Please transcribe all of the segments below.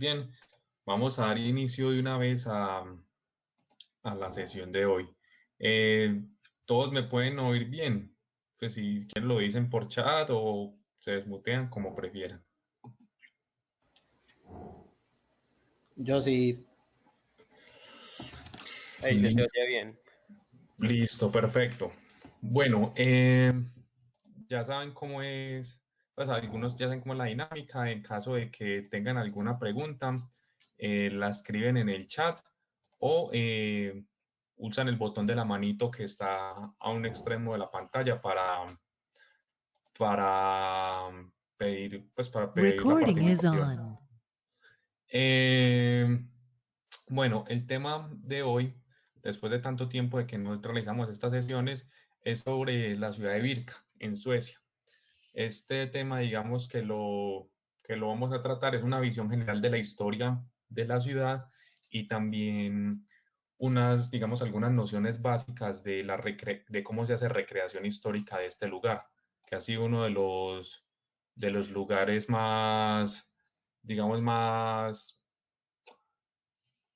Bien, vamos a dar inicio de una vez a la sesión de hoy. Eh, ¿Todos me pueden oír bien? Pues si quieren lo dicen por chat o se desmutean como prefieran. Yo sí. Ahí se te Listo, oye bien. listo, perfecto. Bueno, ya saben cómo es, pues algunos ya saben cómo es la dinámica. En caso de que tengan alguna pregunta, la escriben en el chat o usan el botón de la manito que está a un extremo de la pantalla para pedir la Recording is participación. on. Eh, bueno, el tema de hoy, después de tanto tiempo de que no realizamos estas sesiones, es sobre la ciudad de Birka, en Suecia. Este tema, digamos que lo vamos a tratar, es una visión general de la historia de la ciudad y también digamos, algunas nociones básicas de cómo se hace recreación histórica de este lugar, que ha sido uno de los lugares más, digamos, más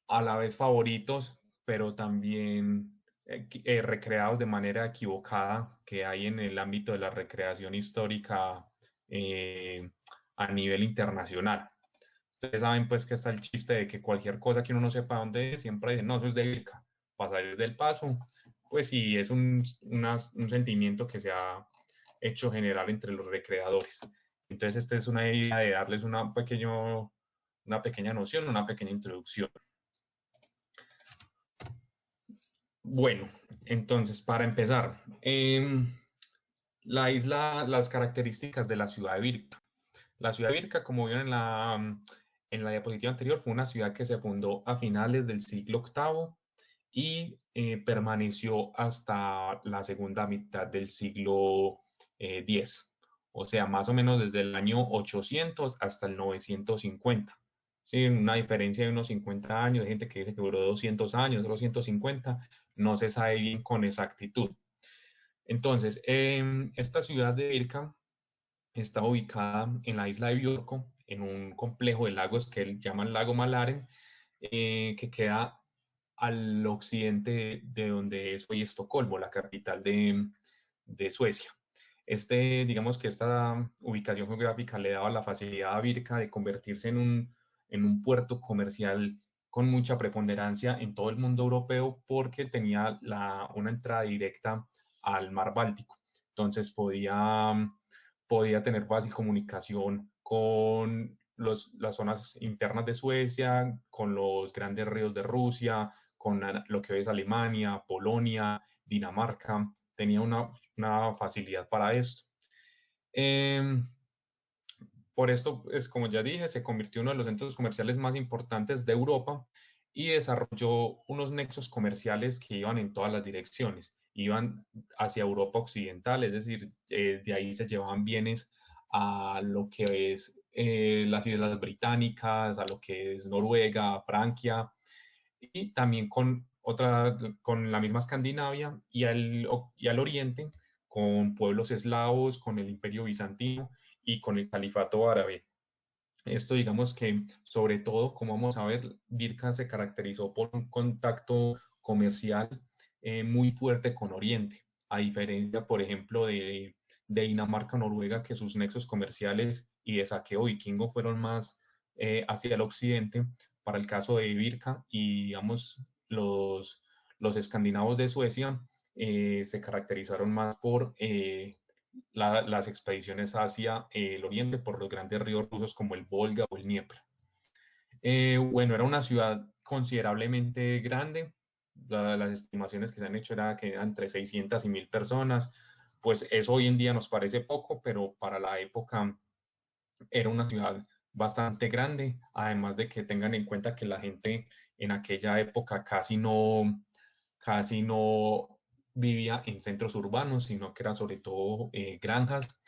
a la vez favoritos, pero también recreados de manera equivocada que hay en el ámbito de la recreación histórica eh, a nivel internacional. Ustedes saben pues que está el chiste de que cualquier cosa que uno no sepa dónde es, siempre dicen, no, eso es de Vilca, para salir del paso, pues sí, es un sentimiento que se ha hecho general entre los recreadores. Entonces, esta es una idea de darles una pequeña noción, una pequeña introducción. Bueno, entonces, para empezar, las características de la ciudad de Birka. La ciudad de Birka, como vieron en la diapositiva anterior, fue una ciudad que se fundó a finales del siglo VIII y permaneció hasta la segunda mitad del siglo X. O sea, más o menos desde el año 800 hasta el 950. Sí, una diferencia de unos 50 años, hay gente que dice que duró 200 años, otros 150, no se sabe bien con exactitud. Entonces, esta ciudad de Birka está ubicada en la isla de Biorko, en un complejo de lagos que llaman Lago Malaren, que queda al occidente de donde es hoy Estocolmo, la capital de Suecia. Digamos que esta ubicación geográfica le daba la facilidad a Birka de convertirse en un puerto comercial con mucha preponderancia en todo el mundo europeo porque tenía una entrada directa al mar Báltico. Entonces podía tener fácil comunicación con las zonas internas de Suecia, con los grandes ríos de Rusia, con lo que hoy es Alemania, Polonia, Dinamarca. Tenía una facilidad para esto. Eh, por esto, es, como ya dije, se convirtió en uno de los centros comerciales más importantes de Europa y desarrolló unos nexos comerciales que iban en todas las direcciones. Iban hacia Europa Occidental, es decir, de ahí se llevaban bienes a lo que es las Islas Británicas, a lo que es Noruega, Francia, y también con la misma Escandinavia y al oriente, con pueblos eslavos, con el Imperio Bizantino y con el Califato Árabe. Esto digamos que sobre todo, como vamos a ver, Birka se caracterizó por un contacto comercial muy fuerte con Oriente, a diferencia, por ejemplo, de Dinamarca o Noruega, que sus nexos comerciales y de saqueo vikingo fueron más hacia el occidente. Para el caso de Birka y, digamos, los escandinavos de Suecia se caracterizaron más por las expediciones hacia el oriente por los grandes ríos rusos como el Volga o el Dnieper. Bueno, era una ciudad considerablemente grande. Las estimaciones que se han hecho era que eran entre 600 y 1000 personas. Pues eso hoy en día nos parece poco, pero para la época era una ciudad bastante grande, además de que tengan en cuenta que la gente en aquella época casi no vivía en centros urbanos, sino que eran sobre todo granjas.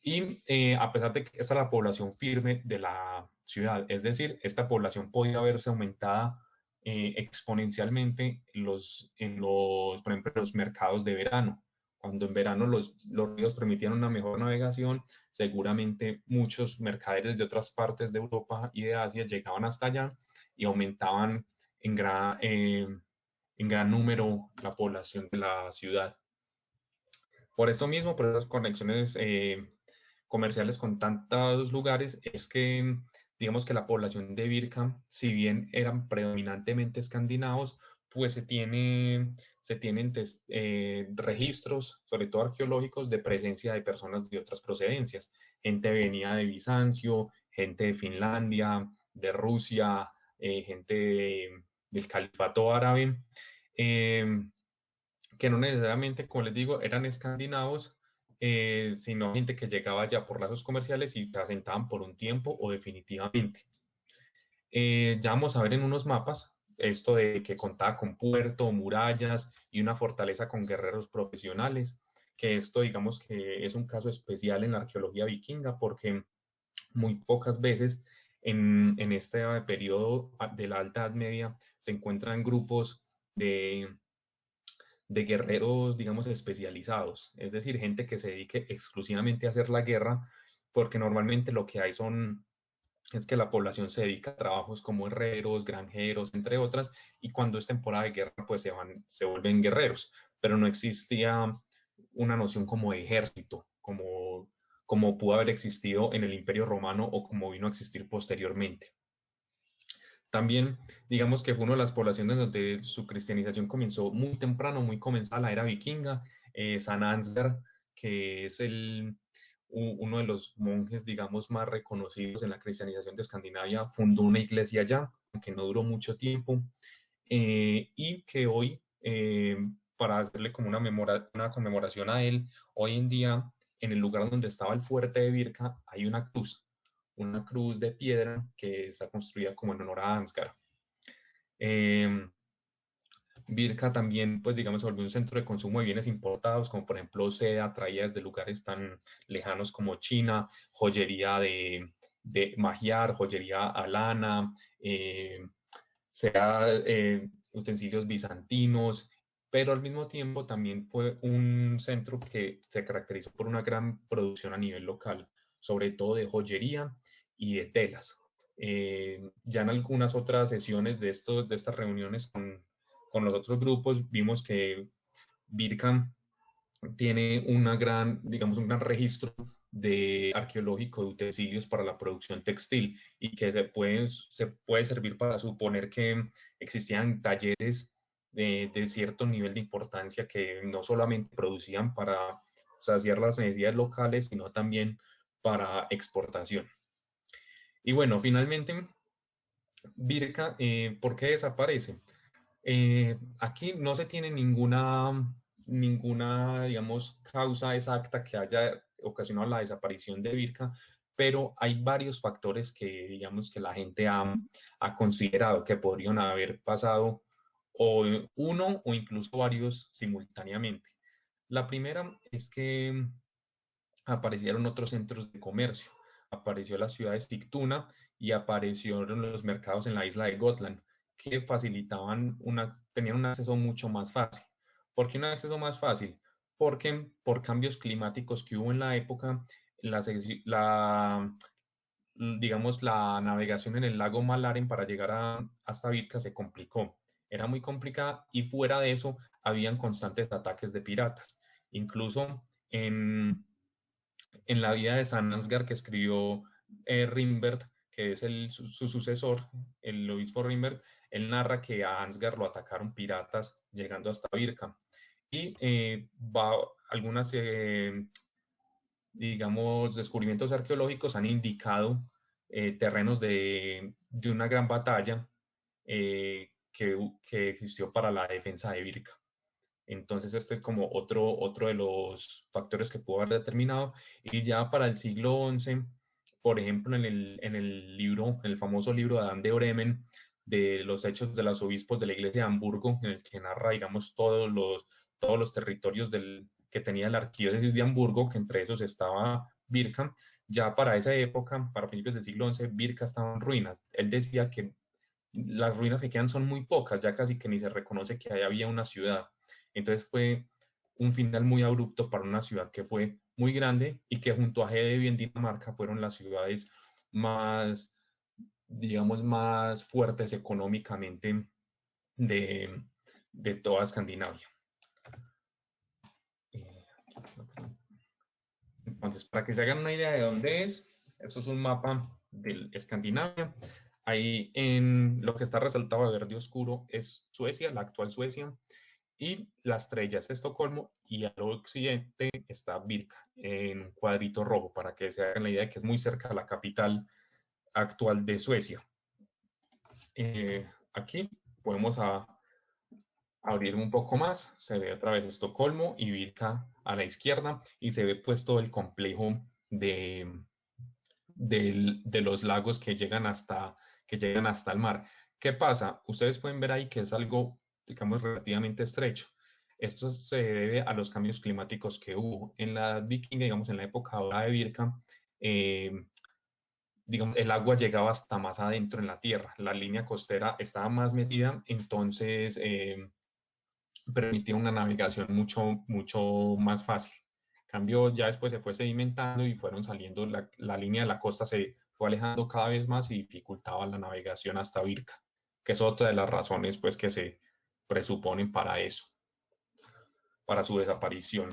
Y a pesar de que esta era la población firme de la ciudad, es decir, esta población podía verse aumentada exponencialmente por ejemplo, en los mercados de verano. cuando en verano los ríos permitían una mejor navegación, seguramente muchos mercaderes de otras partes de Europa y de Asia llegaban hasta allá y aumentaban en gran número la población de la ciudad. Por esto mismo, por esas conexiones comerciales con tantos lugares, es que digamos que la población de Birka, si bien eran predominantemente escandinavos, pues se tienen registros, sobre todo arqueológicos, de presencia de personas de otras procedencias. Gente venía de Bizancio, gente de Finlandia, de Rusia, gente del Califato Árabe. Eh, que no necesariamente, como les digo, eran escandinavos, sino gente que llegaba ya por lazos comerciales y se asentaban por un tiempo o definitivamente. Ya vamos a ver en unos mapas esto de que contaba con puerto, murallas y una fortaleza con guerreros profesionales, que esto digamos que es un caso especial en la arqueología vikinga porque muy pocas veces en este periodo de la Alta Edad Media se encuentran grupos de guerreros, digamos, especializados, es decir, gente que se dedique exclusivamente a hacer la guerra, porque normalmente lo que hay es que la población se dedica a trabajos como herreros, granjeros, entre otras, y cuando es temporada de guerra, pues se vuelven guerreros, pero no existía una noción como de ejército, como pudo haber existido en el Imperio Romano o como vino a existir posteriormente. También, digamos que fue una de las poblaciones donde su cristianización comenzó muy temprano, muy comenzada la era vikinga. San Ansgar, que es uno de los monjes, digamos, más reconocidos en la cristianización de Escandinavia, fundó una iglesia allá, aunque no duró mucho tiempo, y que hoy, para hacerle como una conmemoración a él, hoy en día, en el lugar donde estaba el fuerte de Birka, hay una cruz de piedra que está construida como en honor a Ansgar. Eh, Birka también, pues digamos, se volvió un centro de consumo de bienes importados, como por ejemplo seda traída de lugares tan lejanos como China, joyería de Magyar, joyería alana, sea utensilios bizantinos, pero al mismo tiempo también fue un centro que se caracterizó por una gran producción a nivel local, sobre todo de joyería y de telas. Ya en algunas otras sesiones de estas reuniones con los otros grupos, vimos que Birka tiene digamos, un gran registro de arqueológico de utensilios para la producción textil y que se puede servir para suponer que existían talleres de cierto nivel de importancia que no solamente producían para saciar las necesidades locales, sino también para exportación. Y bueno, finalmente, Birka, ¿por qué desaparece? Aquí no se tiene ninguna, digamos, causa exacta que haya ocasionado la desaparición de Birka, pero hay varios factores que, digamos, que la gente ha considerado que podrían haber pasado o uno o incluso varios simultáneamente. La primera es que aparecieron otros centros de comercio. Apareció la ciudad de Sigtuna y aparecieron los mercados en la isla de Gotland, que tenían un acceso mucho más fácil. ¿Por qué un acceso más fácil? Porque por cambios climáticos que hubo en la época, la, la, digamos, la navegación en el lago Malaren para llegar hasta Birka se complicó. Era muy complicada y fuera de eso habían constantes ataques de piratas. Incluso en la vida de San Ansgar que escribió Rimbert, que es su sucesor, el obispo Rimbert, él narra que a Ansgar lo atacaron piratas llegando hasta Birka. Y algunas, digamos, descubrimientos arqueológicos han indicado terrenos de una gran batalla que existió para la defensa de Birka. Entonces, este es como otro de los factores que pudo haber determinado. Y ya para el siglo XI, por ejemplo, en el famoso libro de Adán de Bremen, de los hechos de los obispos de la iglesia de Hamburgo, en el que narra, digamos, todos los territorios que tenía la arquidiócesis de Hamburgo, que entre esos estaba Birka, ya para esa época, para principios del siglo XI, Birka estaba en ruinas. Él decía que las ruinas que quedan son muy pocas, ya casi que ni se reconoce que ahí había una ciudad. Entonces fue un final muy abrupto para una ciudad que fue muy grande y que junto a Hedeby en Dinamarca fueron las ciudades más, digamos, más fuertes económicamente de, de toda Escandinavia. Entonces, para que se hagan una idea de dónde es, esto es un mapa de Escandinavia. Ahí en lo que está resaltado de verde oscuro es Suecia, la actual Suecia, y la estrella es Estocolmo, y al occidente está Birka, en un cuadrito rojo, para que se hagan la idea de que es muy cerca de la capital actual de Suecia. Aquí podemos abrir un poco más, se ve otra vez Estocolmo y Birka a la izquierda, y se ve pues todo el complejo de los lagos que llegan hasta el mar. ¿Qué pasa? Ustedes pueden ver ahí que es algo, digamos, relativamente estrecho. Esto se debe a los cambios climáticos que hubo. En la vikinga, digamos, en la época ahora de Birka, eh, digamos, el agua llegaba hasta más adentro en la tierra. La línea costera estaba más metida, entonces permitía una navegación mucho más fácil. Cambio, ya después se fue sedimentando y fueron saliendo, la línea de la costa se fue alejando cada vez más y dificultaba la navegación hasta Birka, que es otra de las razones pues que se presuponen para eso, para su desaparición.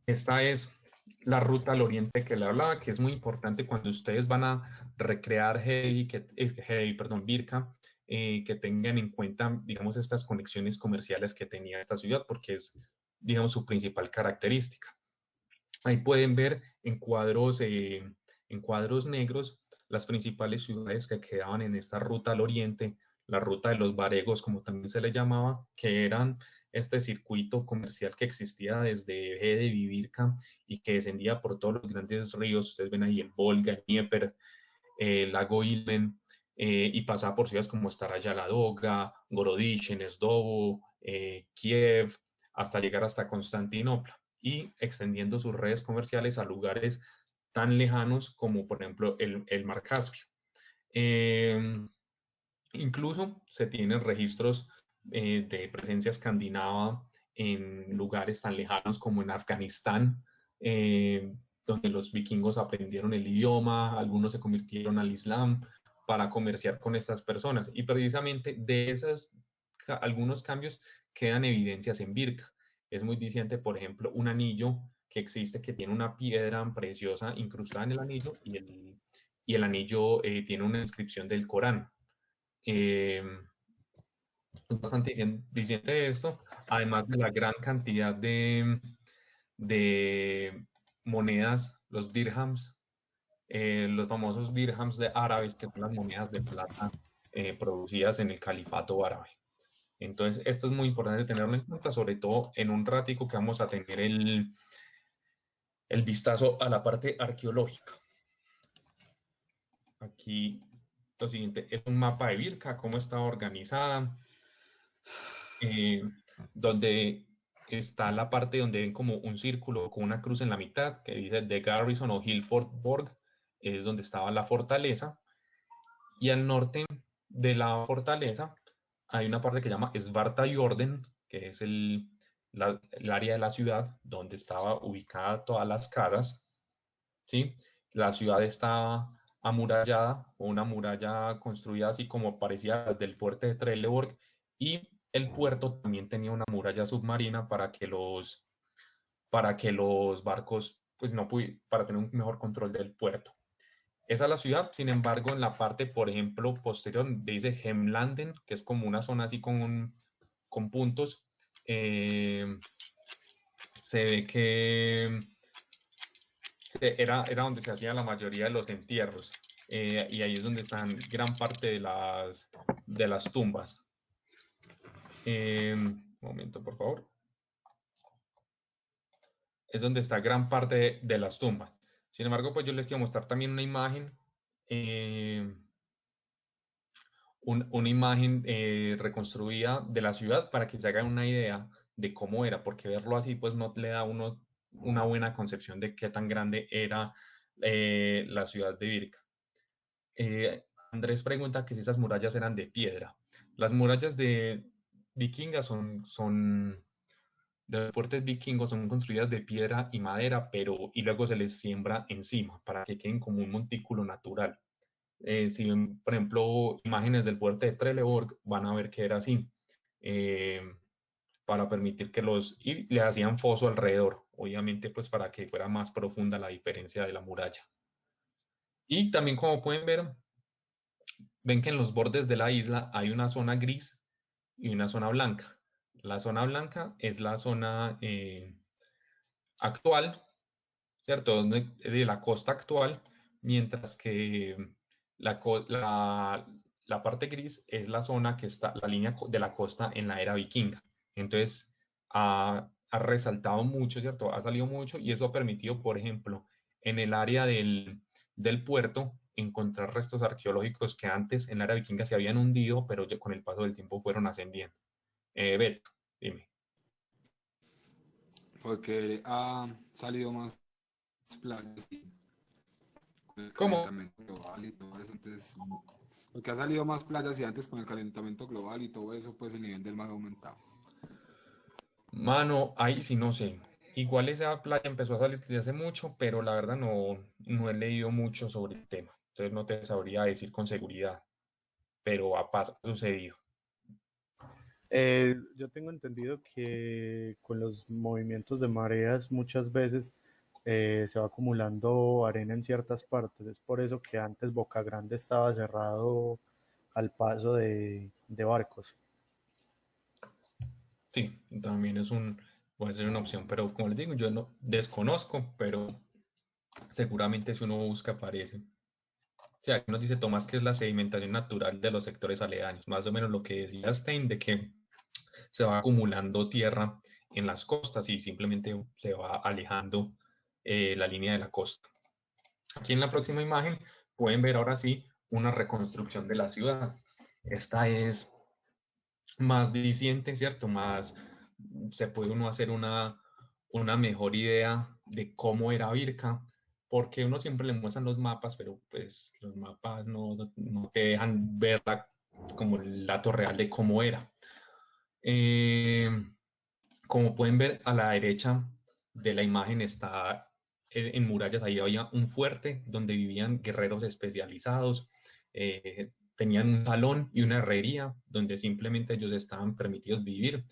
Esta es la ruta al oriente que le hablaba, que es muy importante cuando ustedes van a recrear perdón, Birka, que tengan en cuenta, digamos, estas conexiones comerciales que tenía esta ciudad, porque es, digamos, su principal característica. Ahí pueden ver en cuadros negros las principales ciudades que quedaban en esta ruta al oriente, la ruta de los varegos, como también se le llamaba, que eran este circuito comercial que existía desde Eje de Vivirca y que descendía por todos los grandes ríos. Ustedes ven ahí el Volga, el Dnieper, el lago Ilmen, y pasaba por ciudades como Staraya Ladoga, Gorodichin, Esdobo, Kiev, hasta llegar hasta Constantinopla y extendiendo sus redes comerciales a lugares tan lejanos como, por ejemplo, el Mar Caspio. Eh, Incluso se tienen registros de presencia escandinava en lugares tan lejanos como en Afganistán, donde los vikingos aprendieron el idioma, algunos se convirtieron al Islam para comerciar con estas personas. Y precisamente de esos algunos cambios quedan evidencias en Birka. Es muy diciente, por ejemplo, un anillo que existe que tiene una piedra preciosa incrustada en el anillo y el anillo tiene una inscripción del Corán. Eh, es bastante diciente esto, además de la gran cantidad de monedas, los dirhams, los famosos dirhams de árabes, que son las monedas de plata producidas en el califato árabe. Entonces, esto es muy importante tenerlo en cuenta, sobre todo en un ratico que vamos a tener el vistazo a la parte arqueológica. Aquí lo siguiente es un mapa de Birka, cómo está organizada, eh, donde está la parte donde ven como un círculo con una cruz en la mitad que dice The Garrison o Hillfort Borg, es donde estaba la fortaleza, y al norte de la fortaleza hay una parte que se llama Svarta Jorden, que es el área de la ciudad donde estaba ubicada todas las casas, ¿sí? La ciudad está amurallada, o una muralla construida así como parecía del fuerte de Trelleborg, y el puerto también tenía una muralla submarina para que los barcos, pues no para tener un mejor control del puerto. Esa es la ciudad, sin embargo, en la parte, por ejemplo, posterior, dice Hemlanden, que es como una zona así con puntos, se ve que era donde se hacía la mayoría de los entierros, y ahí es donde están gran parte de las tumbas. Un momento, por favor. Es donde está gran parte de las tumbas. Sin embargo, pues yo les quiero mostrar también una imagen, eh, una imagen reconstruida de la ciudad para que se hagan una idea de cómo era, porque verlo así pues no le da a uno una buena concepción de qué tan grande era la ciudad de Birka. Andrés pregunta que si esas murallas eran de piedra. Las murallas de vikingas son de los fuertes vikingos son construidas de piedra y madera, y luego se les siembra encima para que queden como un montículo natural. Si ven, por ejemplo, imágenes del fuerte de Trelleborg, van a ver que era así, eh, para permitir y le hacían foso alrededor, obviamente pues para que fuera más profunda la diferencia de la muralla. Y también como pueden ver, ven que en los bordes de la isla hay una zona gris y una zona blanca. La zona blanca es la zona actual, ¿cierto? De la costa actual, mientras que la, la parte gris es la zona que está, la línea de la costa en la era vikinga. Entonces, ha resaltado mucho, ¿cierto? Ha salido mucho y eso ha permitido, por ejemplo, en el área del puerto, encontrar restos arqueológicos que antes en la era vikinga se habían hundido, pero con el paso del tiempo fueron ascendiendo. Beto, dime. Porque ha salido más playas y con el ¿Cómo? calentamiento global y todo eso. Entonces, porque ha salido más playas y antes con el calentamiento global y todo eso, pues el nivel del mar ha aumentado. Mano, ahí sí no sé. Igual esa playa empezó a salir desde hace mucho, pero la verdad no he leído mucho sobre el tema. Entonces no te sabría decir con seguridad, pero ha sucedido. Yo tengo entendido que con los movimientos de mareas muchas veces se va acumulando arena en ciertas partes. Es por eso que antes Boca Grande estaba cerrado al paso de barcos. Sí, también puede ser una opción, pero como les digo, yo no desconozco, pero seguramente si uno busca aparece. O sea, aquí nos dice Tomás que es la sedimentación natural de los sectores aledaños, más o menos lo que decía Stein, de que se va acumulando tierra en las costas y simplemente se va alejando la línea de la costa. Aquí en la próxima imagen pueden ver ahora sí una reconstrucción de la ciudad. Esta es más diciente, ¿cierto? Se puede uno hacer una mejor idea de cómo era Birka, porque uno siempre le muestran los mapas, pero pues los mapas no te dejan verla como el dato real de cómo era. Eh, Como pueden ver a la derecha de la imagen está en murallas, ahí había un fuerte donde vivían guerreros especializados, tenían un salón y una herrería donde simplemente ellos estaban permitidos vivir,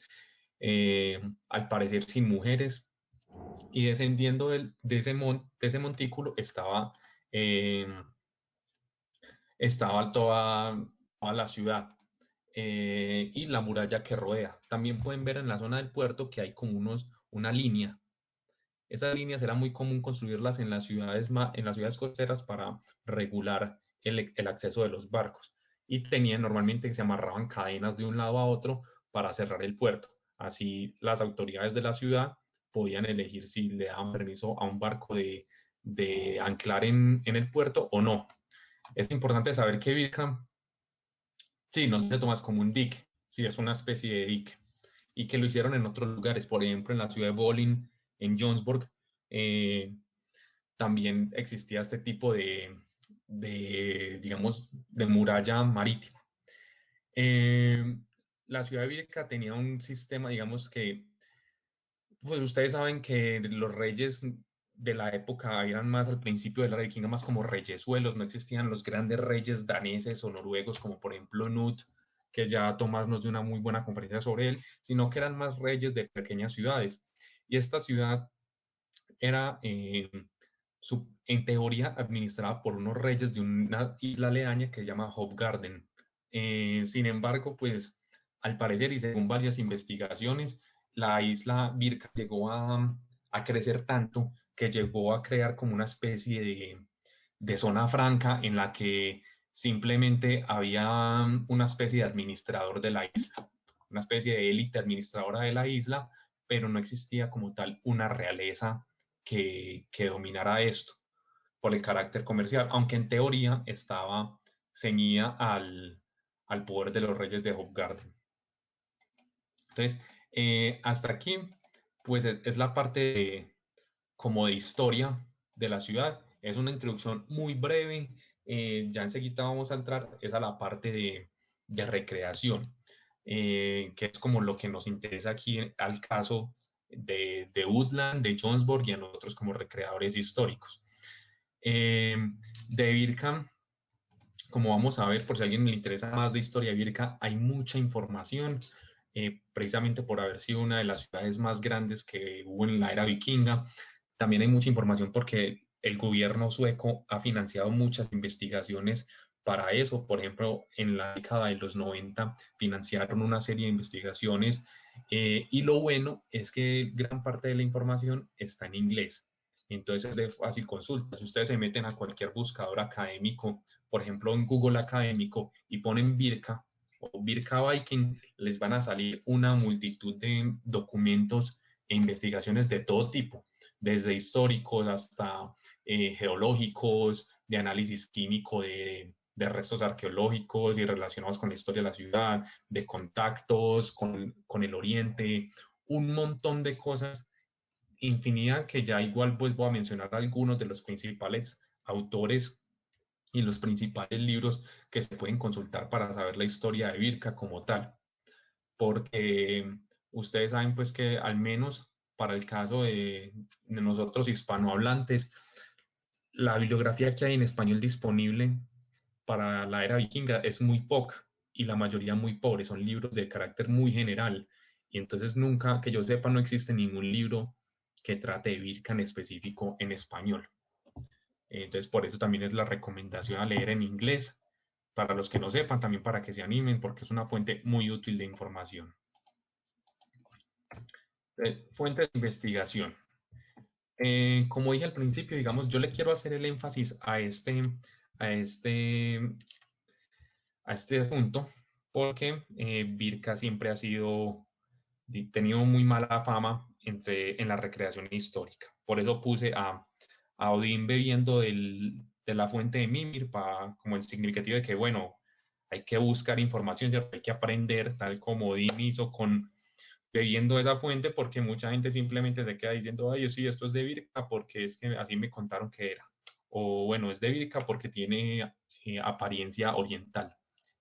al parecer sin mujeres, y descendiendo de ese montículo eh, estaba toda la ciudad y la muralla que rodea. También pueden ver en la zona del puerto que hay como una línea. Esas líneas era muy común construirlas en en las ciudades costeras para regular el acceso de los barcos. Y tenían normalmente que se amarraban cadenas de un lado a otro para cerrar el puerto. Así las autoridades de la ciudad podían elegir si le daban permiso a un barco de anclar en el puerto o no. Es importante saber que Birka, sí, no se toma como un dique, sí, es una especie de dique. Y que lo hicieron en otros lugares, por ejemplo, en la ciudad de Bolin, en Jonsborg, eh, también existía este tipo digamos, de muralla marítima. Eh, la ciudad de Birka tenía un sistema, digamos que, pues ustedes saben que los reyes de la época eran más al principio de la vikinga, más como reyesuelos, no existían los grandes reyes daneses o noruegos, como por ejemplo Nut, que ya Tomás nos dio una muy buena conferencia sobre él, sino que eran más reyes de pequeñas ciudades. Y esta ciudad era, en teoría, administrada por unos reyes de una isla aledaña que se llama Hofgarden. Sin embargo, pues al parecer y según varias investigaciones, la isla Birka llegó a crecer tanto que llegó a crear como una especie de zona franca en la que simplemente había una especie de administrador de la isla, una especie de élite administradora de la isla, pero no existía como tal una realeza que dominara esto por el carácter comercial, aunque en teoría estaba ceñida al poder de los reyes de Hofgarden. Entonces, hasta aquí, pues es la parte como de historia de la ciudad. Es una introducción muy breve. Ya enseguida vamos a entrar, es a la parte de recreación, que es como lo que nos interesa aquí al caso de Utland, de Jonsborg y a nosotros como recreadores históricos. De Birka, como vamos a ver, por si a alguien le interesa más de historia de Birka, hay mucha información, precisamente por haber sido una de las ciudades más grandes que hubo en la era vikinga. También hay mucha información porque el gobierno sueco ha financiado muchas investigaciones para eso. Por ejemplo, en la década de los 90 financiaron una serie de investigaciones y lo bueno es que gran parte de la información está en inglés. Entonces es de fácil consulta. Si ustedes se meten a cualquier buscador académico, por ejemplo en Google académico, y ponen Birka o Birka Viking, les van a salir una multitud de documentos e investigaciones de todo tipo, desde históricos hasta geológicos, de análisis químico de restos arqueológicos y relacionados con la historia de la ciudad, de contactos con el oriente, un montón de cosas, infinidad, que ya igual pues voy a mencionar algunos de los principales autores y los principales libros que se pueden consultar para saber la historia de Birka como tal, porque ustedes saben pues que al menos para el caso de nosotros hispanohablantes, la bibliografía que hay en español disponible para la era vikinga es muy poca y la mayoría muy pobre, son libros de carácter muy general y entonces nunca, que yo sepa, no existe ningún libro que trate de Birka en específico en español. Entonces por eso también es la recomendación a leer en inglés, para los que no sepan, también para que se animen, porque es una fuente muy útil de información. Fuente de investigación. Como dije al principio, digamos, yo le quiero hacer el énfasis a este, a este asunto, porque Birka siempre ha tenido muy mala fama en la recreación histórica. Por eso puse a Odín bebiendo de la fuente de Mimir como el significativo de que, bueno, hay que buscar información, ¿cierto? Hay que aprender, tal como Odín hizo bebiendo de esa fuente, porque mucha gente simplemente se queda diciendo, ay, sí, esto es de Birka porque es que así me contaron que era. O bueno, es de Birka porque tiene apariencia oriental.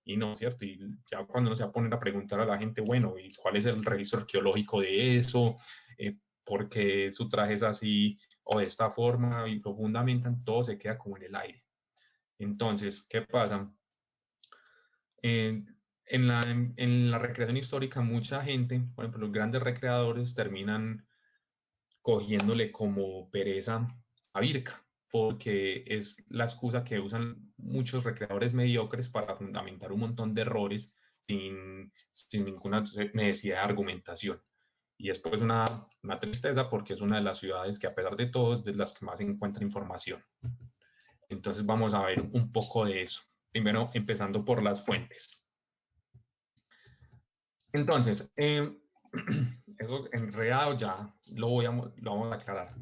Y no, ¿cierto? Y ya cuando uno se va a poner a preguntar a la gente, bueno, ¿y cuál es el registro arqueológico de eso? ¿Por qué su traje es así o de esta forma? Y lo fundamentan, todo se queda como en el aire. Entonces, ¿qué pasa? Eh, en la recreación histórica, mucha gente, por ejemplo, los grandes recreadores terminan cogiéndole como pereza a Birka, porque es la excusa que usan muchos recreadores mediocres para fundamentar un montón de errores sin ninguna necesidad de argumentación. Y después una tristeza porque es una de las ciudades que, a pesar de todo, es de las que más encuentra información. Entonces vamos a ver un poco de eso. Primero, empezando por las fuentes. Entonces, eso enredado ya lo vamos a aclarar.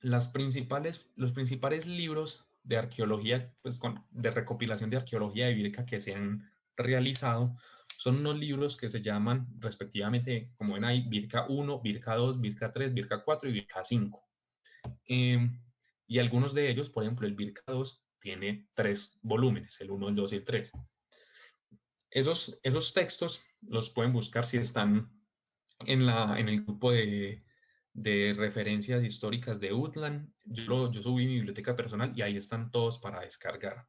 Los principales libros de arqueología, pues de recopilación de arqueología de Birka que se han realizado, son unos libros que se llaman respectivamente, como ven ahí, Birka 1, Birka 2, Birka 3, Birka 4 y Birka 5. Y algunos de ellos, por ejemplo, el Birka 2 tiene 3 volúmenes, el 1, el 2 y el 3. Esos textos los pueden buscar si están en el grupo de referencias históricas de Utland. Yo subí mi biblioteca personal y ahí están todos para descargar.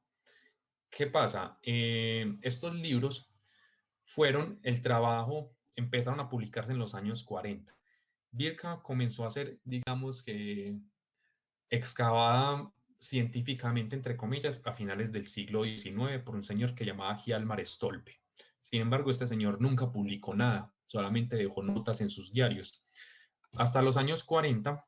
¿Qué pasa? Estos libros fueron el trabajo, empezaron a publicarse en los años 40. Birka comenzó a ser, digamos que, excavada científicamente, entre comillas, a finales del siglo XIX por un señor que llamaba Hjalmar Stolpe. Sin embargo, este señor nunca publicó nada, solamente dejó notas en sus diarios. Hasta los años 40,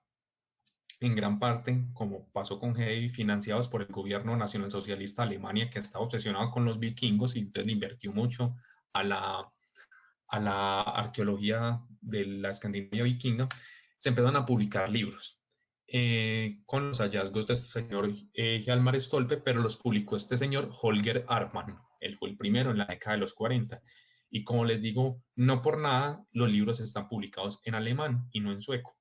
en gran parte, como pasó con Heidi, financiados por el gobierno nacionalsocialista de Alemania, que estaba obsesionado con los vikingos y entonces le invirtió mucho a la arqueología de la Escandinavia vikinga, se empezaron a publicar libros con los hallazgos de este señor Hjalmar Stolpe, pero los publicó este señor Holger Artmann. Él fue el primero en la década de los 40. Y como les digo, no por nada los libros están publicados en alemán y no en sueco.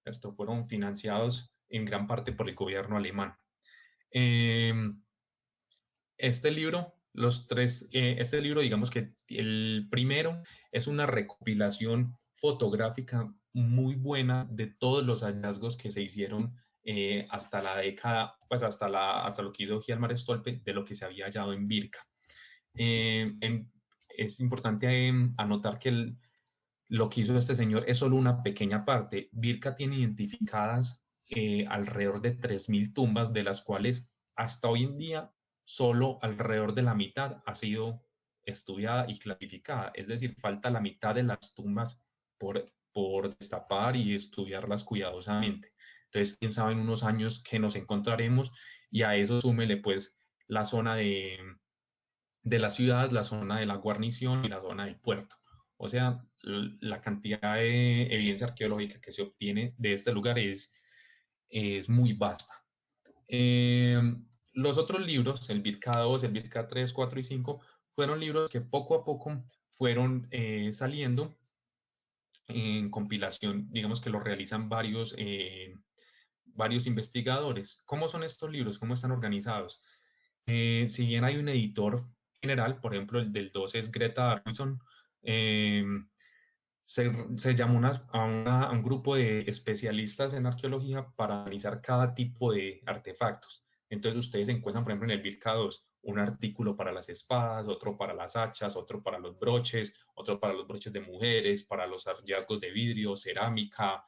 Estos fueron financiados en gran parte por el gobierno alemán. Este libro Este libro, digamos que el primero es una recopilación fotográfica muy buena de todos los hallazgos que se hicieron hasta la década, pues hasta lo que hizo Hjalmar Stolpe, de lo que se había hallado en Birka. Es importante anotar que lo que hizo este señor es solo una pequeña parte. Birka tiene identificadas alrededor de 3.000 tumbas, de las cuales hasta hoy en día solo alrededor de la mitad ha sido estudiada y clasificada. Es decir, falta la mitad de las tumbas por destapar y estudiarlas cuidadosamente. Entonces, quién sabe en unos años que nos encontraremos, y a eso súmele pues la zona de la ciudad, la zona de la guarnición y la zona del puerto. O sea, la cantidad de evidencia arqueológica que se obtiene de este lugar es muy vasta. Los otros libros, el Birka 2, el Birka 3, 4 y 5, fueron libros que poco a poco fueron saliendo en compilación, digamos que lo realizan varios investigadores. ¿Cómo son estos libros? ¿Cómo están organizados? Si bien hay un editor general, por ejemplo, el del 2 es Greta Arvidsson, eh, se llamó a un grupo de especialistas en arqueología para analizar cada tipo de artefactos. Entonces ustedes encuentran, por ejemplo, en el Birka 2, un artículo para las espadas, otro para las hachas, otro para los broches, otro para los broches de mujeres, para los hallazgos de vidrio, cerámica,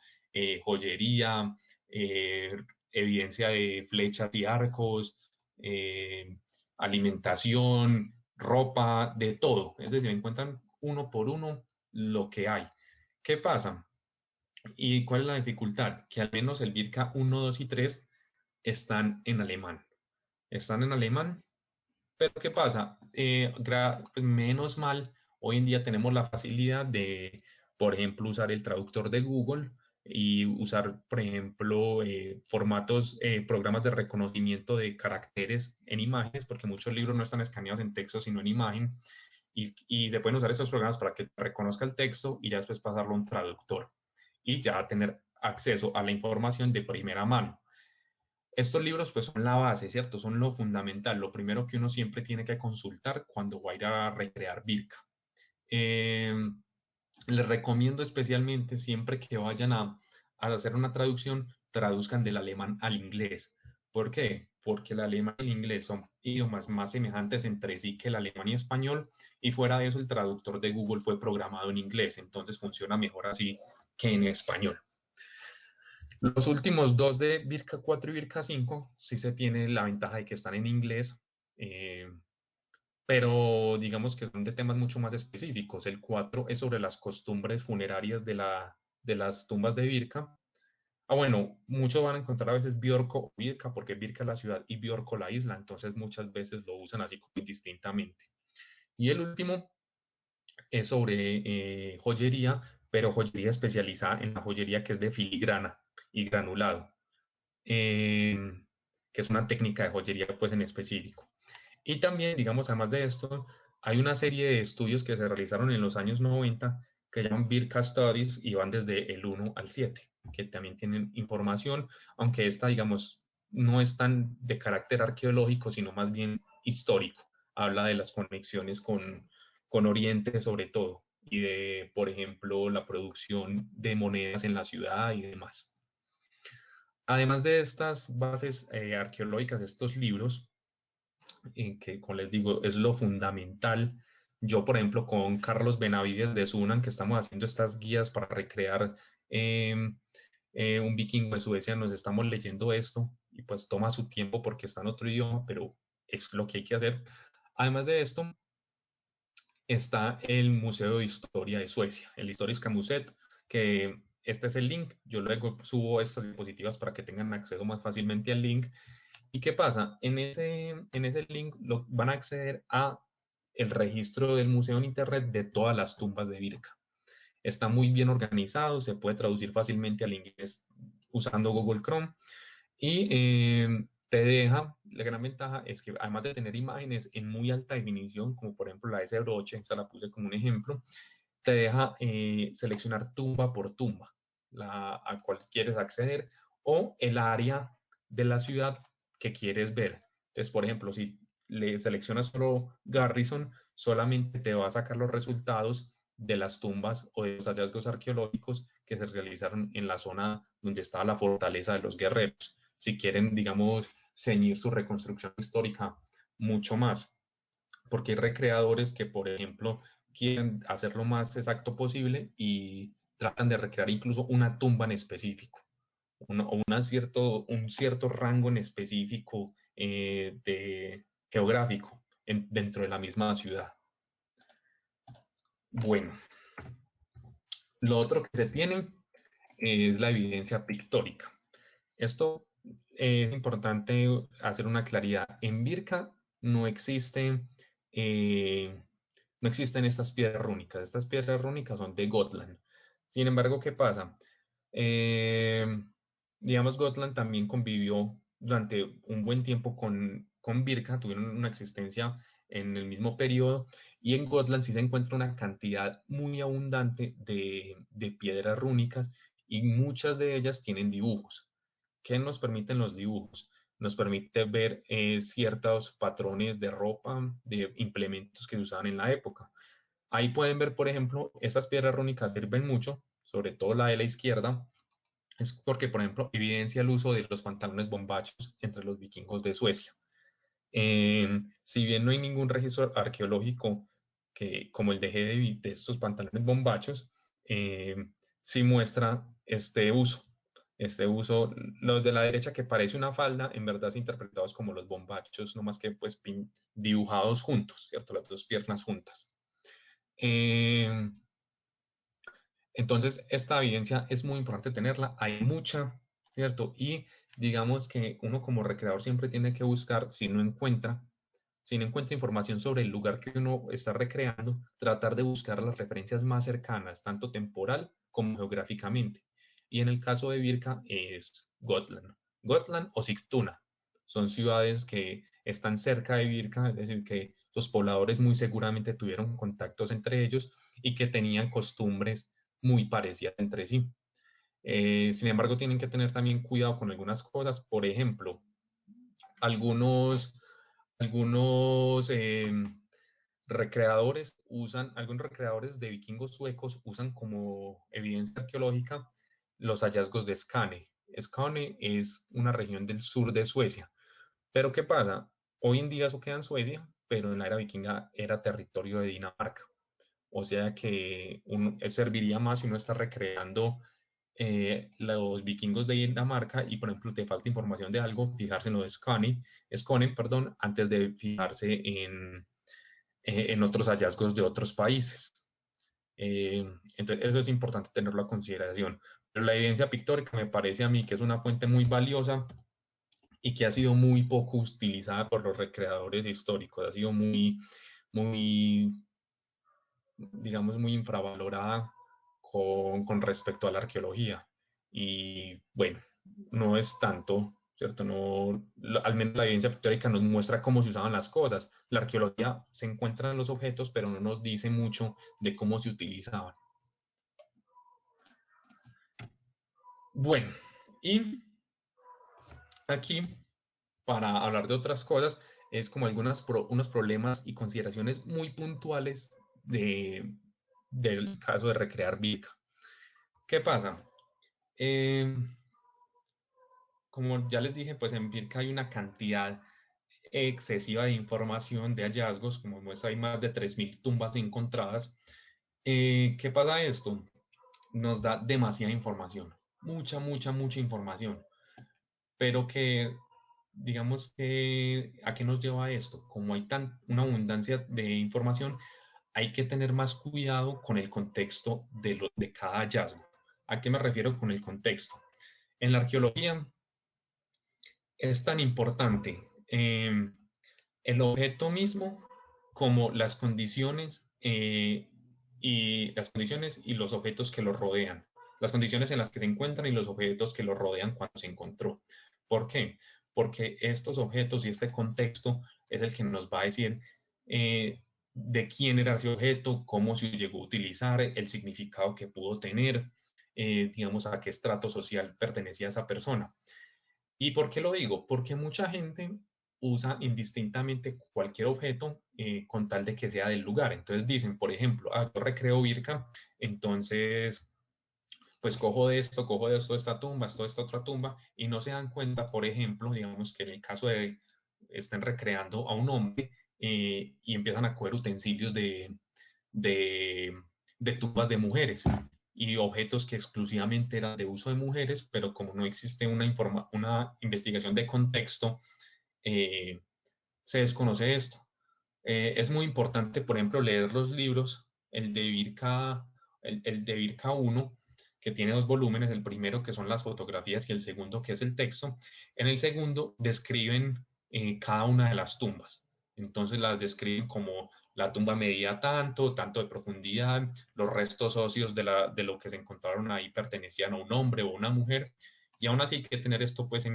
joyería, eh, evidencia de flechas y arcos, eh, alimentación, ropa, de todo. Es decir, encuentran uno por uno lo que hay. ¿Qué pasa? ¿Y cuál es la dificultad? Que al menos el Birka 1, 2 y 3 están en alemán. Están en alemán, pero ¿qué pasa? Pues menos mal, hoy en día tenemos la facilidad de, por ejemplo, usar el traductor de Google y usar, por ejemplo, programas de reconocimiento de caracteres en imágenes, porque muchos libros no están escaneados en texto, sino en imagen, y se pueden usar estos programas para que reconozca el texto y ya después pasarlo a un traductor y ya tener acceso a la información de primera mano. Estos libros pues son la base, ¿cierto? Son lo fundamental, lo primero que uno siempre tiene que consultar cuando va a ir a recrear Birka. Eh, Les recomiendo especialmente siempre que vayan a hacer una traducción, traduzcan del alemán al inglés. ¿Por qué? Porque el alemán y el inglés son idiomas más semejantes entre sí que el alemán y español, y fuera de eso el traductor de Google fue programado en inglés, entonces funciona mejor así que en español. Los últimos dos de Birka 4 y Birka 5 sí se tiene la ventaja de que están en inglés, eh, pero digamos que son de temas mucho más específicos. El 4 es sobre las costumbres funerarias de las tumbas de Birka. Bueno, muchos van a encontrar a veces Björko o Birka, porque Birka es la ciudad y Björko la isla, entonces muchas veces lo usan así como indistintamente. Y el último es sobre joyería, pero joyería especializada en la joyería que es de filigrana y granulado, eh, que es una técnica de joyería pues en específico. Y también, digamos, además de esto, hay una serie de estudios que se realizaron en los años 90 que llaman Birka Studies y van desde el 1 al 7, que también tienen información, aunque esta, digamos, no es tan de carácter arqueológico, sino más bien histórico. Habla de las conexiones con Oriente sobre todo, y de, por ejemplo, la producción de monedas en la ciudad y demás. Además de estas bases arqueológicas, estos libros, que como les digo, es lo fundamental. Yo, por ejemplo, con Carlos Benavides de Sunan, que estamos haciendo estas guías para recrear un vikingo de Suecia, nos estamos leyendo esto y pues toma su tiempo porque está en otro idioma, pero es lo que hay que hacer. Además de esto, está el Museo de Historia de Suecia, el Historiska Museet, que este es el link. Yo luego subo estas diapositivas para que tengan acceso más fácilmente al link. ¿Y qué pasa? En ese link van a acceder a el registro del museo en internet de todas las tumbas de Birka. Está muy bien organizado, se puede traducir fácilmente al inglés usando Google Chrome, y te deja, la gran ventaja es que además de tener imágenes en muy alta definición, como por ejemplo la de ese broche, esa la puse como un ejemplo, te deja seleccionar tumba por tumba a cual quieres acceder, o el área de la ciudad que quieres ver. Entonces, por ejemplo, si le seleccionas solo Garrison, solamente te va a sacar los resultados de las tumbas o de los hallazgos arqueológicos que se realizaron en la zona donde estaba la fortaleza de los guerreros. Si quieren, digamos, ceñir su reconstrucción histórica mucho más, porque hay recreadores que, por ejemplo, quieren hacer lo más exacto posible y tratan de recrear incluso una tumba en específico, un cierto rango en específico geográfico dentro de la misma ciudad. Bueno, lo otro que se tiene es la evidencia pictórica. Esto es importante hacer una claridad. En Birka no existen, no existen estas piedras rúnicas. Estas piedras rúnicas son de Gotland. Sin embargo, ¿qué pasa? Eh, digamos, Gotland también convivió durante un buen tiempo con Birka, tuvieron una existencia en el mismo periodo, y en Gotland sí se encuentra una cantidad muy abundante de piedras rúnicas y muchas de ellas tienen dibujos. ¿Qué nos permiten los dibujos? Nos permite ver ciertos patrones de ropa, de implementos que se usaban en la época. Ahí pueden ver, por ejemplo, estas piedras rúnicas sirven mucho, sobre todo la de la izquierda, es porque, por ejemplo, evidencia el uso de los pantalones bombachos entre los vikingos de Suecia. Si bien no hay ningún registro arqueológico como el de estos pantalones bombachos, sí muestra este uso. Este uso, los de la derecha que parece una falda, en verdad son interpretados como los bombachos, no más que pues dibujados juntos, ¿cierto? Las dos piernas juntas. Entonces, esta evidencia es muy importante tenerla, hay mucha, ¿cierto? Y digamos que uno como recreador siempre tiene que buscar, si no encuentra información sobre el lugar que uno está recreando, tratar de buscar las referencias más cercanas, tanto temporal como geográficamente. Y en el caso de Birka es Gotland. Gotland o Sigtuna. Son ciudades que están cerca de Birka, es decir, que los pobladores muy seguramente tuvieron contactos entre ellos y que tenían costumbres muy parecidas entre sí. Sin embargo, tienen que tener también cuidado con algunas cosas. Por ejemplo, algunos, algunos algunos recreadores de vikingos suecos usan como evidencia arqueológica los hallazgos de Skane. Skane es una región del sur de Suecia. Pero ¿qué pasa? Hoy en día eso queda en Suecia, pero en la era vikinga era territorio de Dinamarca. O sea que serviría más si uno está recreando los vikingos de Dinamarca y, por ejemplo, te falta información de algo, fijarse en lo de Skåne, perdón, antes de fijarse en otros hallazgos de otros países. Entonces, eso es importante tenerlo a consideración. Pero la evidencia pictórica me parece a mí que es una fuente muy valiosa y que ha sido muy poco utilizada por los recreadores históricos. Ha sido muy, digamos, muy infravalorada con respecto a la arqueología. Y bueno, no es tanto, ¿cierto? No, al menos la evidencia pictórica nos muestra cómo se usaban las cosas. La arqueología se encuentra en los objetos, pero no nos dice mucho de cómo se utilizaban. Bueno, y aquí, para hablar de otras cosas, es como unos problemas y consideraciones muy puntuales del caso de recrear Vilca. ¿Qué pasa? Como ya les dije, pues en Pirca hay una cantidad excesiva de información, de hallazgos, como muestra hay más de 3.000 tumbas encontradas. ¿Qué pasa esto? Nos da demasiada información, mucha información, pero que, digamos que, ¿a qué nos lleva esto? Como hay una abundancia de información, hay que tener más cuidado con el contexto de cada hallazgo. ¿A qué me refiero con el contexto? En la arqueología es tan importante el objeto mismo como las condiciones y los objetos que lo rodean, las condiciones en las que se encuentran y los objetos que lo rodean cuando se encontró. ¿Por qué? Porque estos objetos y este contexto es el que nos va a decir de quién era ese objeto, cómo se llegó a utilizar, el significado que pudo tener, digamos, a qué estrato social pertenecía esa persona. ¿Y por qué lo digo? Porque mucha gente usa indistintamente cualquier objeto con tal de que sea del lugar. Entonces dicen, por ejemplo, yo recreo Birka, entonces pues cojo de esto esta tumba, esto de esta otra tumba, y no se dan cuenta, por ejemplo, digamos que en el caso de estén recreando a un hombre y empiezan a coger utensilios de, de tumbas de mujeres y objetos que exclusivamente eran de uso de mujeres, pero como no existe una investigación de contexto, eh, se desconoce esto. Es muy importante, por ejemplo, leer los libros, el de Birka 1, que tiene dos volúmenes, el primero que son las fotografías y el segundo que es el texto. En el segundo describen cada una de las tumbas. Entonces las describen como la tumba medía tanto, tanto de profundidad, los restos óseos de lo que se encontraron ahí pertenecían a un hombre o una mujer, y aún así hay que tener esto pues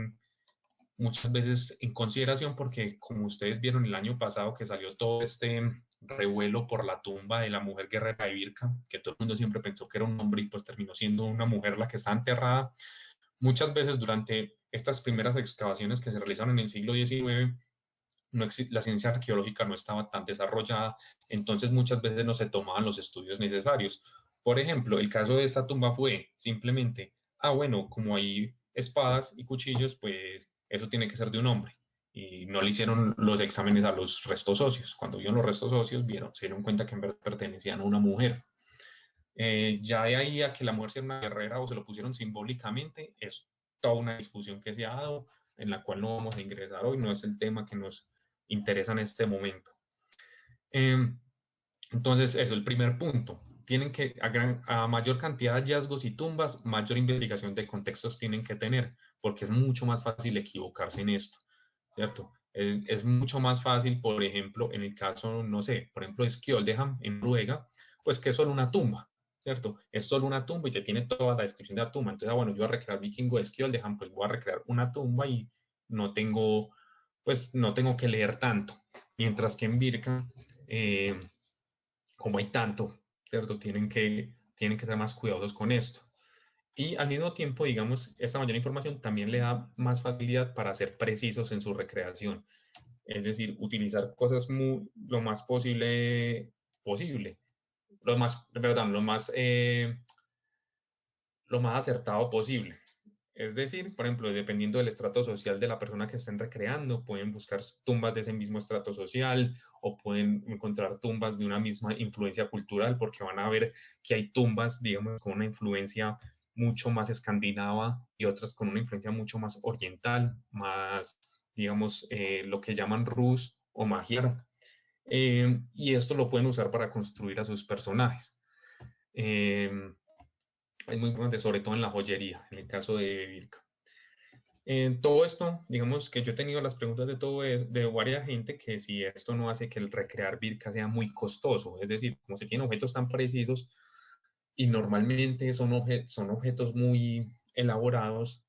muchas veces en consideración porque como ustedes vieron el año pasado que salió todo este revuelo por la tumba de la mujer guerrera de Birka, que todo el mundo siempre pensó que era un hombre y pues terminó siendo una mujer la que está enterrada. Muchas veces durante estas primeras excavaciones que se realizaron en el siglo XIX, la ciencia arqueológica no estaba tan desarrollada, entonces muchas veces no se tomaban los estudios necesarios. Por ejemplo, el caso de esta tumba fue simplemente, bueno, como hay espadas y cuchillos, pues eso tiene que ser de un hombre. Y no le hicieron los exámenes a los restos óseos. Cuando vieron los restos óseos, se dieron cuenta que en verdad pertenecían a una mujer. Ya de ahí a que la mujer sea una guerrera o se lo pusieron simbólicamente, es toda una discusión que se ha dado, en la cual no vamos a ingresar hoy, no es el tema que nos interesa en este momento. Entonces, eso, el primer punto. Tienen que, a mayor cantidad de hallazgos y tumbas, mayor investigación de contextos tienen que tener, porque es mucho más fácil equivocarse en esto, ¿cierto? Es mucho más fácil, por ejemplo, en el caso, no sé, por ejemplo, de Skjoldham en Noruega, pues que es solo una tumba, ¿cierto? Es solo una tumba y se tiene toda la descripción de la tumba. Entonces, bueno, yo voy a recrear Vikingo de Skjoldham, pues voy a recrear una tumba y no tengo, pues no tengo que leer tanto. Mientras que en Birka, como hay tanto, ¿cierto? Tienen que ser más cuidadosos con esto. Y al mismo tiempo, digamos, esta mayor información también le da más facilidad para ser precisos en su recreación. Es decir, utilizar cosas lo más posible, perdón, lo más acertado posible. Es decir, por ejemplo, dependiendo del estrato social de la persona que estén recreando, pueden buscar tumbas de ese mismo estrato social o pueden encontrar tumbas de una misma influencia cultural, porque van a ver que hay tumbas, digamos, con una influencia mucho más escandinava y otras con una influencia mucho más oriental, más, digamos, lo que llaman rus o magiar. Y esto lo pueden usar para construir a sus personajes. Es muy importante, sobre todo en la joyería, en el caso de Vilca. En todo esto, digamos que yo he tenido las preguntas de varias gente que si esto no hace que el recrear Virka sea muy costoso, es decir, como se tienen objetos tan precisos y normalmente son objetos muy elaborados,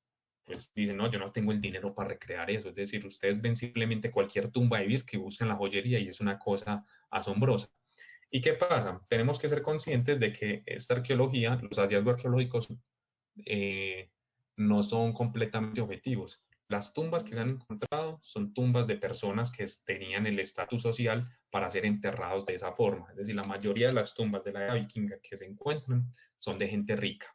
pues dicen, no, yo no tengo el dinero para recrear eso, es decir, ustedes ven simplemente cualquier tumba de Virka que buscan la joyería y es una cosa asombrosa. ¿Y qué pasa? Tenemos que ser conscientes de que esta arqueología, los hallazgos arqueológicos, eh, no son completamente objetivos. Las tumbas que se han encontrado son tumbas de personas que tenían el estatus social para ser enterrados de esa forma. Es decir, la mayoría de las tumbas de la era vikinga que se encuentran son de gente rica,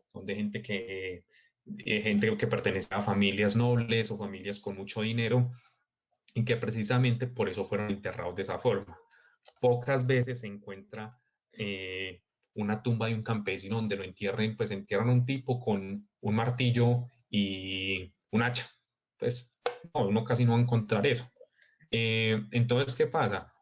son de gente que pertenece a familias nobles o familias con mucho dinero y que precisamente por eso fueron enterrados de esa forma. Pocas veces se encuentra una tumba de un campesino donde lo entierren, pues entierran a un tipo con un martillo y un hacha. Pues no, uno casi no va a encontrar eso. Entonces, ¿qué pasa?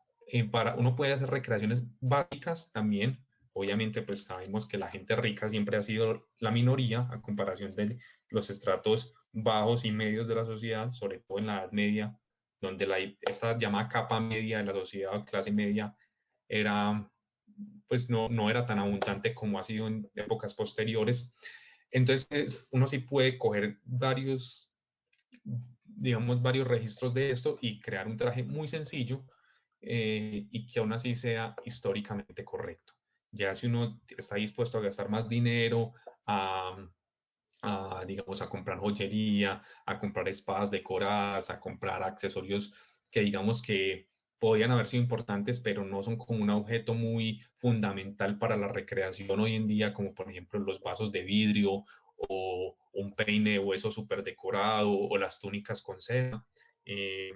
Uno puede hacer recreaciones básicas también. Obviamente, pues sabemos que la gente rica siempre ha sido la minoría a comparación de los estratos bajos y medios de la sociedad, sobre todo en la Edad Media, donde esta llamada capa media de la sociedad, clase media, era, pues no era tan abundante como ha sido en épocas posteriores. Entonces, uno sí puede coger digamos, varios registros de esto y crear un traje muy sencillo y que aún así sea históricamente correcto. Ya si uno está dispuesto a gastar más dinero, a digamos, a comprar joyería, a comprar espadas decoradas, a comprar accesorios que digamos que podían haber sido importantes, pero no son como un objeto muy fundamental para la recreación hoy en día, como por ejemplo los vasos de vidrio o un peine de hueso súper decorado o las túnicas con seda. Eh,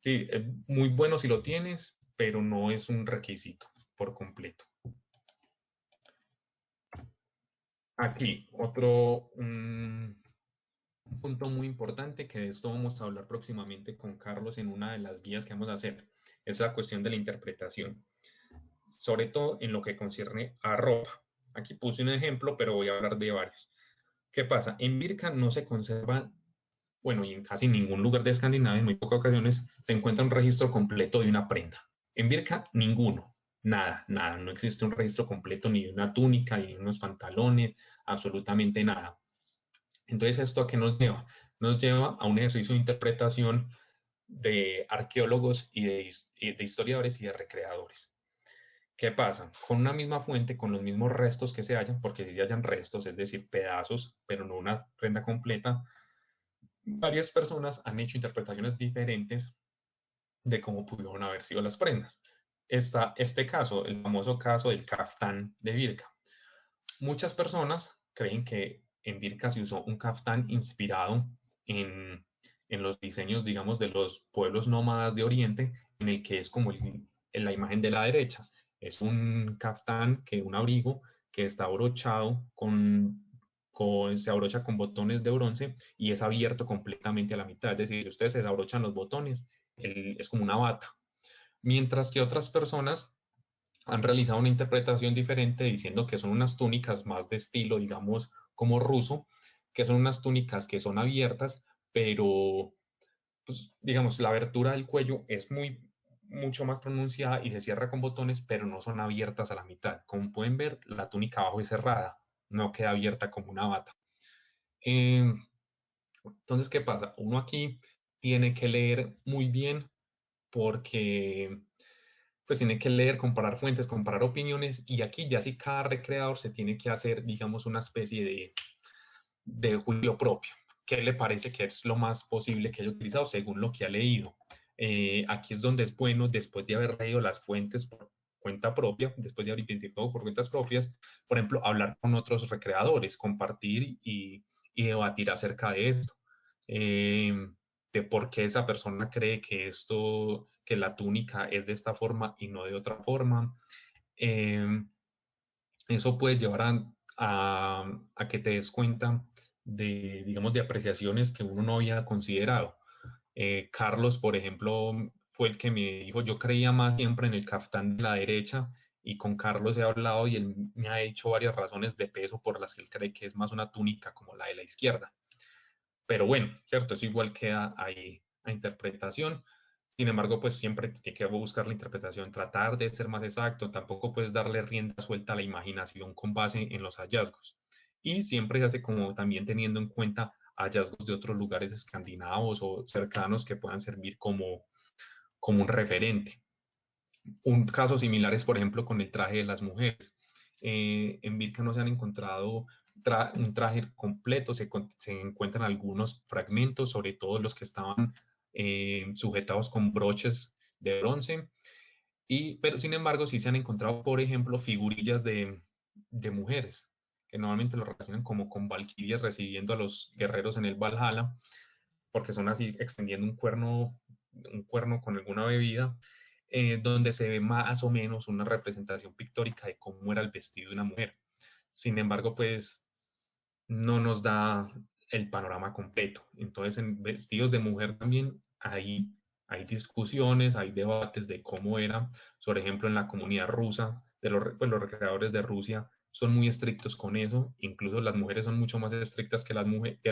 sí, es muy bueno si lo tienes, pero no es un requisito por completo. Aquí, otro un punto muy importante, que de esto vamos a hablar próximamente con Carlos en una de las guías que vamos a hacer, es la cuestión de la interpretación, sobre todo en lo que concierne a ropa. Aquí puse un ejemplo, pero voy a hablar de varios. ¿Qué pasa? En Birka no se conserva, bueno, y en casi ningún lugar de Escandinavia, en muy pocas ocasiones, se encuentra un registro completo de una prenda. En Birka, ninguno. Nada, nada, no existe un registro completo ni de una túnica, ni de unos pantalones, absolutamente nada. Entonces, ¿esto a qué nos lleva? Nos lleva a un ejercicio de interpretación de arqueólogos de historiadores y de recreadores. ¿Qué pasa? Con una misma fuente, con los mismos restos que se hallan, porque si se hallan restos, es decir, pedazos, pero no una prenda completa, varias personas han hecho interpretaciones diferentes de cómo pudieron haber sido las prendas. Está este caso, el famoso caso del caftán de Birka. Muchas personas creen que en Birka se usó un caftán inspirado en los diseños, digamos, de los pueblos nómadas de Oriente, en el que es como en la imagen de la derecha. Es un caftán, un abrigo que está abrochado se abrocha con botones de bronce y es abierto completamente a la mitad. Es decir, si ustedes se abrochan los botones, es como una bata. Mientras que otras personas han realizado una interpretación diferente diciendo que son unas túnicas más de estilo, digamos, como ruso, que son unas túnicas que son abiertas, pero, pues, digamos, la abertura del cuello es mucho más pronunciada y se cierra con botones, pero no son abiertas a la mitad. Como pueden ver, la túnica abajo es cerrada, no queda abierta como una bata. Eh, entonces, ¿qué pasa? Uno aquí tiene que leer muy bien porque pues tiene que leer, comparar fuentes, comparar opiniones, y aquí ya sí cada recreador se tiene que hacer, digamos, una especie de juicio propio. ¿Qué le parece que es lo más posible que haya utilizado según lo que ha leído? Aquí es donde es bueno, después de haber leído las fuentes por cuenta propia, después de haber investigado por cuentas propias, por ejemplo, hablar con otros recreadores, compartir y debatir acerca de esto. Eh, de por qué esa persona cree que que la túnica es de esta forma y no de otra forma. Eh, Eso puede llevar a que te des cuenta de, digamos, de apreciaciones que uno no había considerado. Carlos, por ejemplo, fue el que me dijo, yo creía más siempre en el caftán de la derecha y con Carlos he hablado y él me ha hecho varias razones de peso por las que él cree que es más una túnica como la de la izquierda. Pero bueno, cierto, eso igual queda ahí a interpretación. Sin embargo, pues siempre tiene que buscar la interpretación, tratar de ser más exacto, tampoco puedes darle rienda suelta a la imaginación con base en los hallazgos. Y siempre se hace como también teniendo en cuenta hallazgos de otros lugares escandinavos o cercanos que puedan servir como un referente. Un caso similar es, por ejemplo, con el traje de las mujeres. En Vilca no se han encontrado un traje completo, se encuentran algunos fragmentos, sobre todo los que estaban sujetados con broches de bronce, pero sin embargo sí se han encontrado, por ejemplo, figurillas de mujeres, que normalmente lo relacionan como con valquirias recibiendo a los guerreros en el Valhalla, porque son así extendiendo un cuerno con alguna bebida, donde se ve más o menos una representación pictórica de cómo era el vestido de una mujer. Sin embargo, pues no nos da el panorama completo. Entonces, en vestidos de mujer también hay discusiones, hay debates de cómo era. Por ejemplo, en la comunidad rusa, pues los recreadores de Rusia son muy estrictos con eso. Incluso las mujeres son mucho más estrictas que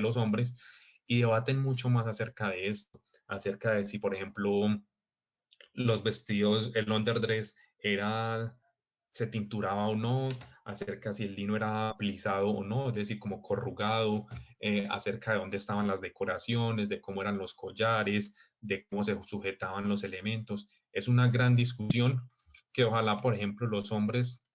los hombres y debaten mucho más acerca de esto, acerca de si, por ejemplo, los vestidos, el underdress se tinturaba o no, acerca si el lino era plisado o no, es decir, como corrugado, acerca de dónde estaban las decoraciones, de cómo eran los collares, de cómo se sujetaban los elementos. Es una gran discusión que ojalá, por ejemplo, los hombres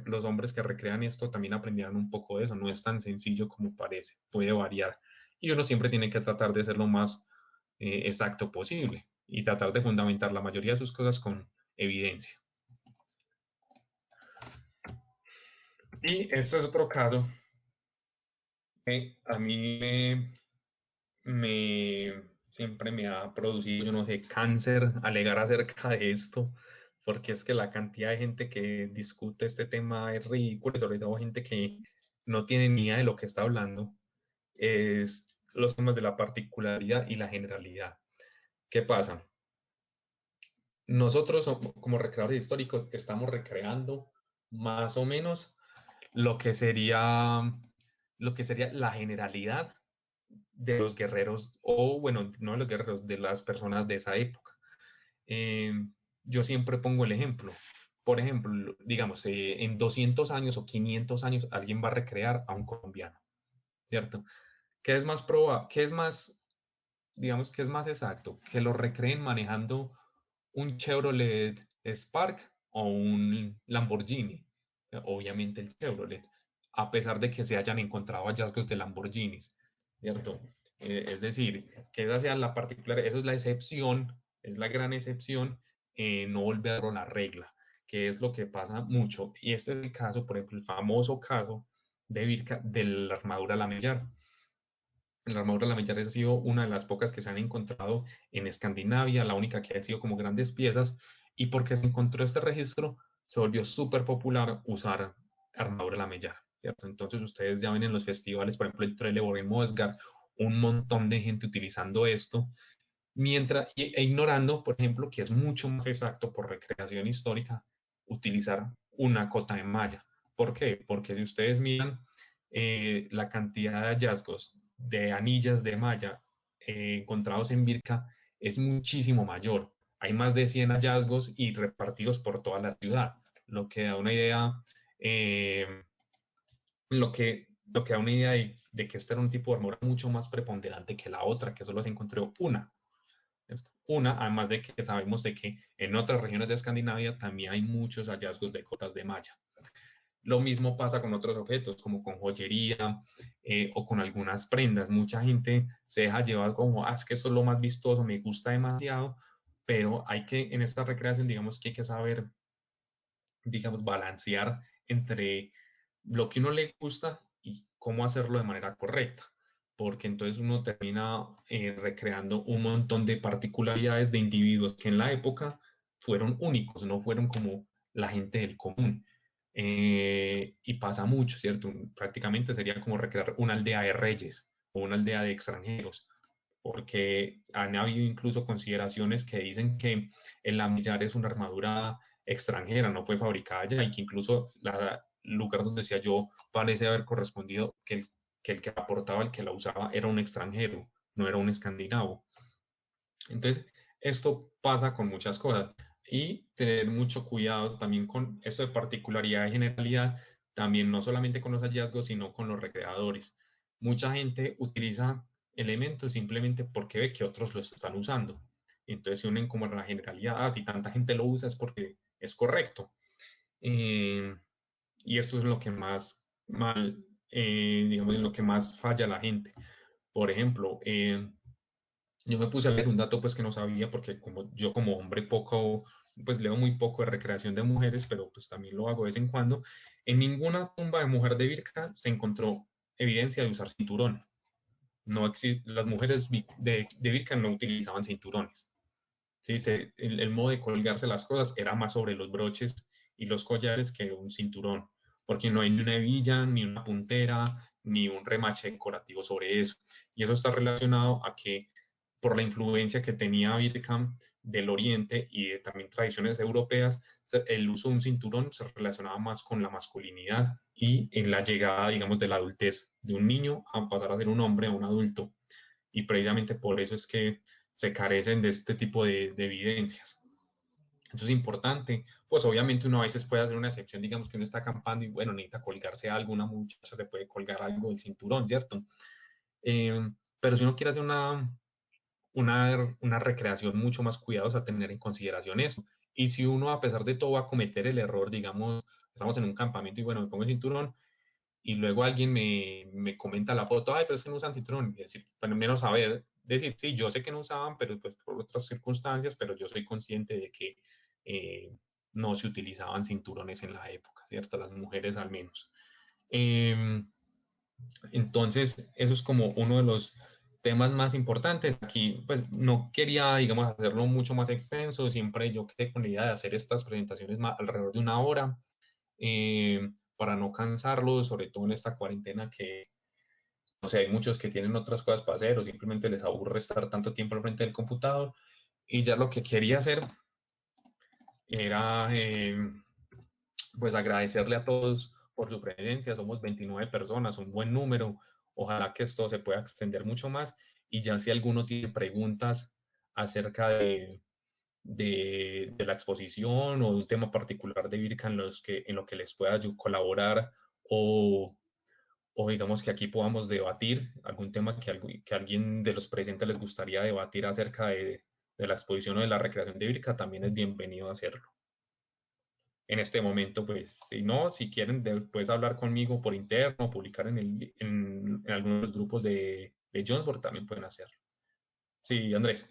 los hombres que recrean esto también aprendieron un poco de eso. No es tan sencillo como parece, puede variar. Y uno siempre tiene que tratar de ser lo más exacto posible y tratar de fundamentar la mayoría de sus cosas con evidencia. Y este es otro caso que a mí siempre me ha producido, yo no sé, cáncer alegar acerca de esto, porque es que la cantidad de gente que discute este tema es ridícula, sobre todo gente que no tiene ni idea de lo que está hablando, es los temas de la particularidad y la generalidad. ¿Qué pasa? Nosotros como recreadores históricos estamos recreando más o menos lo que sería, lo que sería la generalidad de los guerreros, o bueno, no de los guerreros, de las personas de esa época. Eh, yo siempre pongo el ejemplo. Por ejemplo, digamos, en 200 años o 500 años alguien va a recrear a un colombiano, ¿cierto? ¿Qué es más probable? ¿Qué es más, digamos, qué es más exacto? ¿Que lo recreen manejando un Chevrolet Spark o un Lamborghini? Obviamente el Chevrolet, a pesar de que se hayan encontrado hallazgos de Lamborghinis, ¿cierto? Es decir, que esa sea la particular, eso es la excepción, es la gran excepción, no volverlo la regla, que es lo que pasa mucho. Y este es el caso, por ejemplo, el famoso caso de Birka de la armadura lamellar. La armadura lamellar ha sido una de las pocas que se han encontrado en Escandinavia, la única que ha sido como grandes piezas, y porque se encontró este registro, se volvió súper popular usar armadura lamellar, ¿cierto? Entonces ustedes ya ven en los festivales, por ejemplo, el Trelleborg en Mosgar, un montón de gente utilizando esto, mientras, e ignorando, por ejemplo, que es mucho más exacto por recreación histórica utilizar una cota de malla. ¿Por qué? Porque si ustedes miran la cantidad de hallazgos de anillas de malla encontrados en Birka es muchísimo mayor. Hay más de 100 hallazgos y repartidos por toda la ciudad, lo que da una idea, lo que da una idea de que este era un tipo de armadura mucho más preponderante que la otra, que solo se encontró una. Una, además de que sabemos de que en otras regiones de Escandinavia también hay muchos hallazgos de cotas de malla. Lo mismo pasa con otros objetos, como con joyería o con algunas prendas. Mucha gente se deja llevar como, es que esto es lo más vistoso, me gusta demasiado, pero hay que, en esta recreación, digamos que hay que saber, digamos, balancear entre lo que uno le gusta y cómo hacerlo de manera correcta, porque entonces uno termina recreando un montón de particularidades de individuos que en la época fueron únicos, no fueron como la gente del común. Y pasa mucho, ¿cierto? Prácticamente sería como recrear una aldea de reyes o una aldea de extranjeros, porque han habido incluso consideraciones que dicen que el lamillar es una armadura extranjera, no fue fabricada allá y que incluso el lugar donde se halló parece haber correspondido que el que aportaba, el que la usaba, era un extranjero, no era un escandinavo. Entonces, esto pasa con muchas cosas y tener mucho cuidado también con eso de particularidad y generalidad, también no solamente con los hallazgos, sino con los recreadores. Mucha gente utiliza elementos simplemente porque ve que otros los están usando. Entonces se unen como a la generalidad, si tanta gente lo usa es porque es correcto. Eh, y esto es lo que más mal, digamos, en lo que más falla la gente. Por ejemplo, yo me puse a leer un dato pues que no sabía porque como yo como hombre poco, pues leo muy poco de recreación de mujeres, pero pues también lo hago de vez en cuando. En ninguna tumba de mujer de Birka se encontró evidencia de usar cinturón. No las mujeres de Birka no utilizaban cinturones. Sí, el modo de colgarse las cosas era más sobre los broches y los collares que un cinturón, porque no hay ni una hebilla, ni una puntera, ni un remache decorativo sobre eso. Y eso está relacionado a que por la influencia que tenía Birkham del Oriente y de también tradiciones europeas, el uso de un cinturón se relacionaba más con la masculinidad y en la llegada, digamos, de la adultez de un niño a pasar a ser un hombre, a un adulto. Y precisamente por eso es que se carecen de este tipo de evidencias. Eso es importante. Pues obviamente uno a veces puede hacer una excepción, digamos que uno está acampando y bueno, necesita colgarse algo, una muchacha se puede colgar algo del cinturón, ¿cierto? Pero si uno quiere hacer una recreación mucho más cuidadosa, tener en consideración eso. Y si uno, a pesar de todo, va a cometer el error, digamos, estamos en un campamento y bueno, me pongo el cinturón y luego alguien me comenta la foto, ay, pero es que no usan cinturón. Y decir, al menos saber, decir, sí, yo sé que no usaban, pero pues por otras circunstancias, pero yo soy consciente de que eh, no se utilizaban cinturones en la época, ¿cierto? Las mujeres al menos. Eh, entonces, eso es como uno de los temas más importantes. Aquí, pues, no quería, digamos, hacerlo mucho más extenso. Siempre yo quedé con la idea de hacer estas presentaciones alrededor de una hora para no cansarlos, sobre todo en esta cuarentena que, no sé, hay muchos que tienen otras cosas para hacer o simplemente les aburre estar tanto tiempo al frente del computador. Y ya lo que quería hacer era, pues, agradecerle a todos por su presencia. Somos 29 personas, un buen número. Ojalá que esto se pueda extender mucho más. Y ya si alguno tiene preguntas acerca de la exposición o de un tema particular de Virca en lo que les pueda yo colaborar o, o digamos que aquí podamos debatir algún tema que alguien de los presentes les gustaría debatir acerca de la exposición o de la recreación de Virca, también es bienvenido a hacerlo. En este momento, pues, si no, si quieren después hablar conmigo por interno, publicar en algunos grupos de Jonesboard, también pueden hacerlo. Sí, Andrés.